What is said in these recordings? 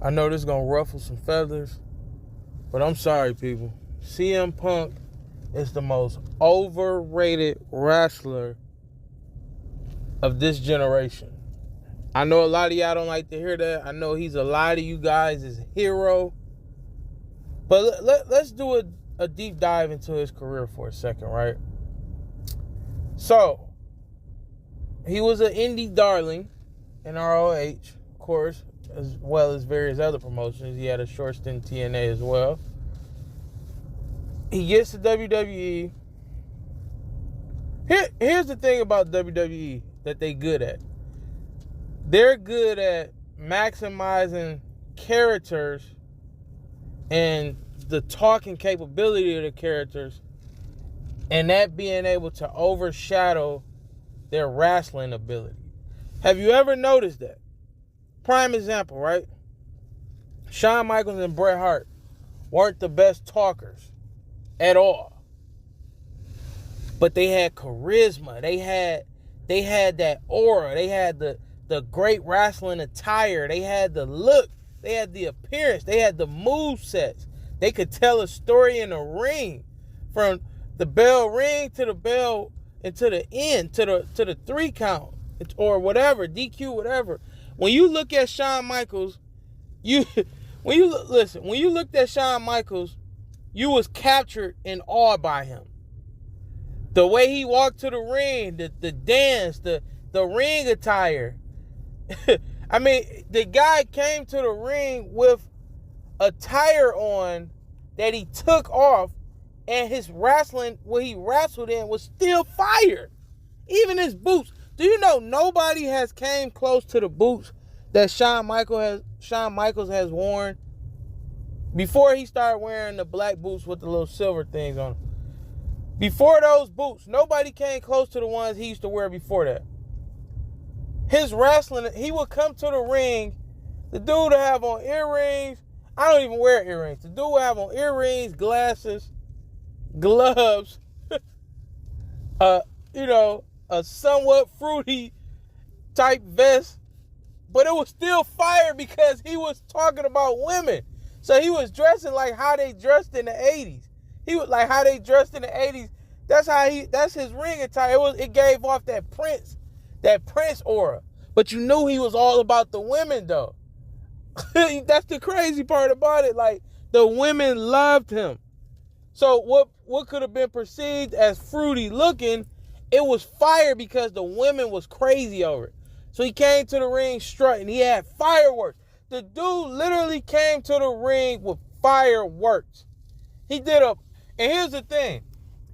I know this is going to ruffle some feathers, but I'm sorry, people. CM Punk is the most overrated wrestler of this generation. I know a lot of y'all don't like to hear that. I know he's a lot of you guys' hero. But let's do a deep dive into his career for a second, right? So, he was an indie darling in ROH, of course, as well as various other promotions. He had a short stint in TNA as well. He gets to WWE. Here's the thing about WWE that they good at. They're good at maximizing characters and the talking capability of the characters, and that being able to overshadow their wrestling ability. Have you ever noticed that? Prime example, right? Shawn Michaels and Bret Hart weren't the best talkers at all, but they had charisma. They had that aura. They had the great wrestling attire. They had the look. They had the appearance. They had the move sets. They could tell a story in a ring, from the bell ring to the bell and to the end, to the 3 count or whatever, DQ, whatever. When you look at Shawn Michaels, when you looked at Shawn Michaels, you was captured in awe by him. The way he walked to the ring, the dance, the ring attire. I mean, the guy came to the ring with attire on that he took off, and his wrestling, what he wrestled in, was still fire. Even his boots. Do you know nobody has came close to the boots that Shawn Michaels has worn before he started wearing the black boots with the little silver things on them? Before those boots, nobody came close to the ones he used to wear before that. His wrestling, he would come to the ring, the dude would have on earrings. I don't even wear earrings. The dude would have on earrings, glasses, gloves, a somewhat fruity type vest, but it was still fire because he was talking about women. So he was dressing like how they dressed in the 80s. He was like how they dressed in the 80s. That's his ring attire. It gave off that Prince aura. But you knew he was all about the women though. That's the crazy part about it. Like, the women loved him. So what could have been perceived as fruity looking, it was fire because the women was crazy over it. So he came to the ring strutting. He had fireworks. The dude literally came to the ring with fireworks. And here's the thing.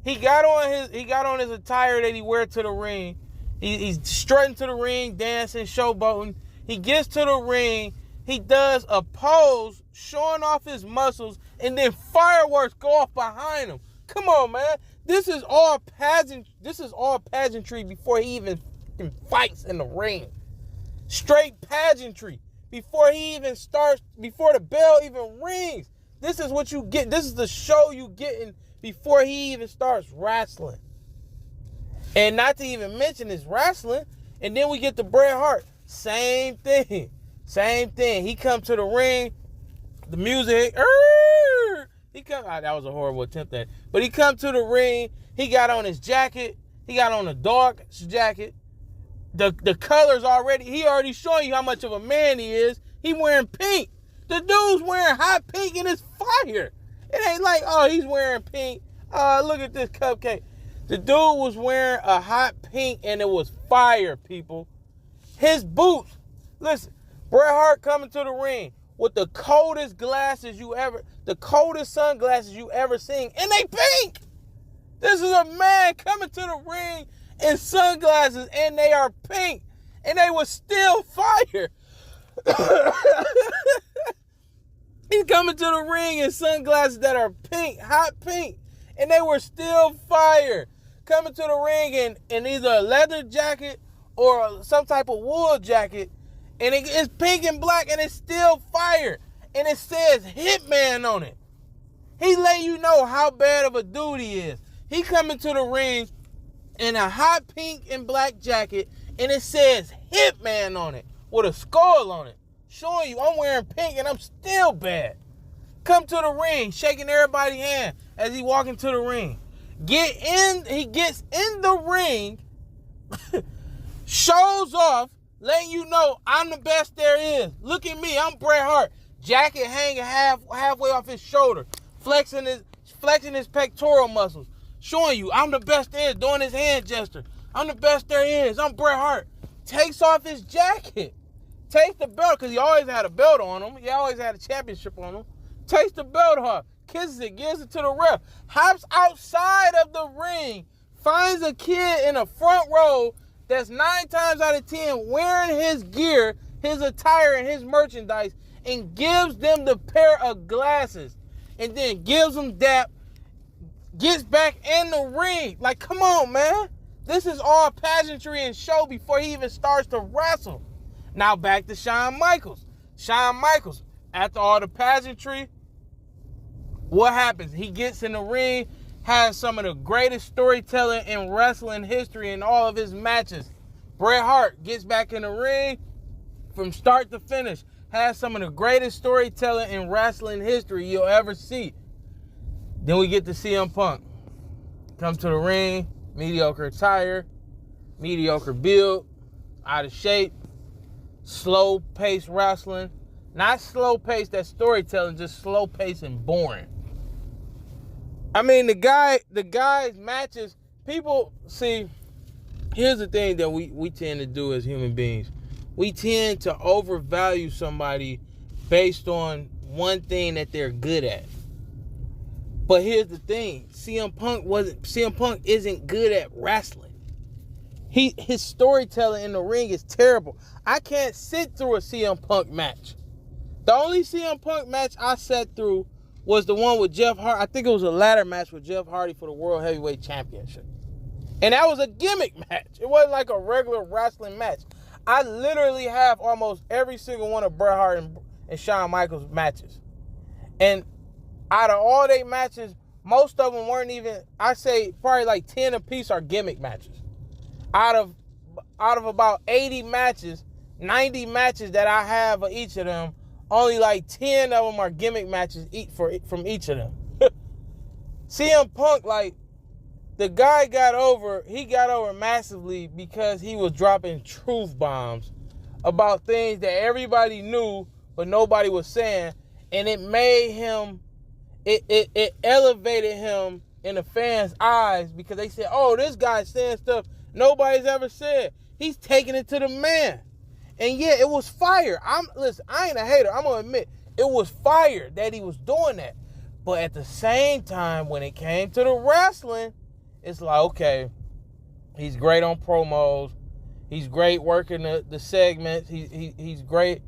He got on his attire that he wear to the ring. He's strutting to the ring, dancing, showboating. He gets to the ring. He does a pose, showing off his muscles, and then fireworks go off behind him. Come on, man. This is all pageantry before he even fights in the ring. Straight pageantry before he even starts, before the bell even rings. This is what you get. This is the show you getting before he even starts wrestling. And not to even mention his wrestling. And then we get to Bret Hart. Same thing. He come to the ring. The music. That was a horrible attempt at it. But he come to the ring. He got on his jacket. He got on a dark jacket. The colors already. He already showing you how much of a man he is. He wearing pink. The dude's wearing hot pink and it's fire. It ain't like, oh, he's wearing pink. Look at this cupcake. The dude was wearing a hot pink and it was fire, people. His boots. Listen, Bret Hart coming to the ring with the coldest sunglasses you ever seen. And they pink. This is a man coming to the ring in sunglasses and they are pink. And they was still fire. He's coming to the ring in sunglasses that are pink, hot pink. And they were still fire. Coming to the ring in either a leather jacket or some type of wool jacket. And it's pink and black and it's still fire. And it says Hitman on it. He let you know how bad of a dude he is. He coming to the ring in a hot pink and black jacket and it says Hitman on it with a skull on it. showing you I'm wearing pink and I'm still bad. Come to the ring, shaking everybody's hand as he walking to the ring. He gets in the ring, shows off, letting you know I'm the best there is. Look at me, I'm Bret Hart. Jacket hanging halfway off his shoulder, flexing his pectoral muscles, showing you I'm the best there is, doing his hand gesture. I'm the best there is. I'm Bret Hart. Takes off his jacket. Takes the belt, because he always had a belt on him. He always had a championship on him. Takes the belt off, kisses it, gives it to the ref, hops outside of the ring, finds a kid in the front row that's 9 times out of 10 wearing his gear, his attire, and his merchandise, and gives them the pair of glasses, and then gives them dap, gets back in the ring. Like, come on, man. This is all pageantry and show before he even starts to wrestle. Now back to Shawn Michaels. Shawn Michaels, after all the pageantry, what happens? He gets in the ring, has some of the greatest storytelling in wrestling history in all of his matches. Bret Hart gets back in the ring from start to finish, has some of the greatest storytelling in wrestling history you'll ever see. Then we get to CM Punk. Come to the ring, mediocre attire, mediocre build, out of shape, slow-paced wrestling. Not slow-paced, that's storytelling, just slow-paced and boring. I mean, the guy's matches, people, see, here's the thing that we tend to do as human beings. We tend to overvalue somebody based on one thing that they're good at. But here's the thing, CM Punk isn't good at wrestling. His storytelling in the ring is terrible. I can't sit through a CM Punk match. The only CM Punk match I sat through was the one with Jeff Hardy. I think it was a ladder match with Jeff Hardy for the World Heavyweight Championship. And that was a gimmick match. It wasn't like a regular wrestling match. I literally have almost every single one of Bret Hart and Shawn Michaels matches. And out of all their matches, most of them weren't even, I say probably like 10 apiece are gimmick matches. Out of about 80 matches, 90 matches that I have of each of them, only like 10 of them are gimmick matches from each of them. CM Punk, like, the guy got over massively because he was dropping truth bombs about things that everybody knew but nobody was saying, and it made him, it elevated him in the fans' eyes because they said, oh, this guy's saying stuff nobody's ever said. He's taking it to the man. And yeah, it was fire. Listen, I ain't a hater. I'm going to admit, it was fire that he was doing that. But at the same time, when it came to the wrestling, it's like, okay, he's great on promos. He's great working the segments. He's great.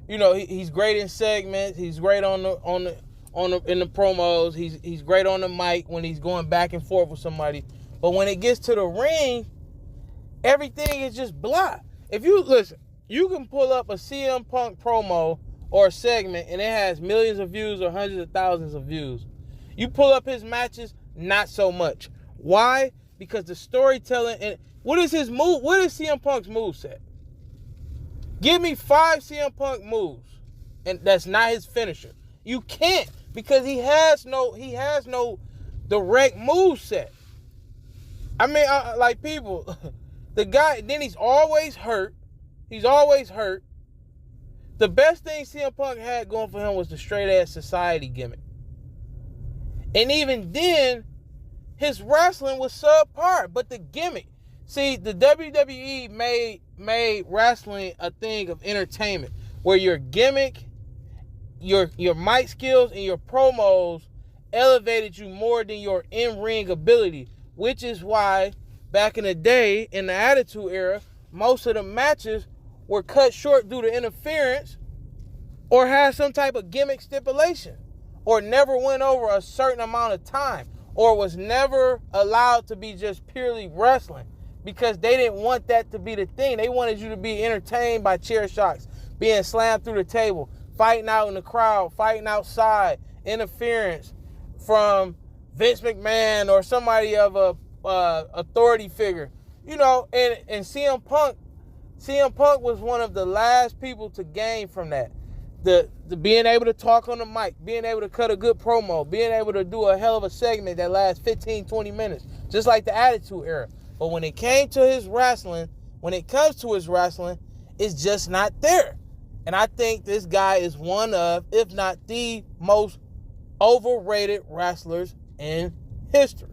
You know, he's great in segments. He's great in the promos. He's great on the mic when he's going back and forth with somebody. But when it gets to the ring, everything is just blah. If you listen, you can pull up a CM Punk promo or a segment and it has millions of views or hundreds of thousands of views. You pull up his matches, not so much. Why? Because the storytelling and what is his move? What is CM Punk's moveset? Give me 5 CM Punk moves, and that's not his finisher. You can't, because he has no direct moveset. I mean, like people, the guy, then he's always hurt. He's always hurt. The best thing CM Punk had going for him was the straight-ass society gimmick. And even then, his wrestling was subpar, but the gimmick. See, the WWE made wrestling a thing of entertainment, where your gimmick, your mic skills, and your promos elevated you more than your in-ring ability, which is why back in the day, in the Attitude Era, most of the matches were cut short due to interference or had some type of gimmick stipulation or never went over a certain amount of time or was never allowed to be just purely wrestling because they didn't want that to be the thing. They wanted you to be entertained by chair shots, being slammed through the table, fighting out in the crowd, fighting outside, interference from Vince McMahon or somebody of a authority figure. You know, and CM Punk CM Punk was one of the last people to gain from that. The being able to talk on the mic, being able to cut a good promo, being able to do a hell of a segment that lasts 15, 20 minutes, just like the Attitude Era. But when it comes to his wrestling, it's just not there. And I think this guy is one of, if not the most overrated wrestlers in history.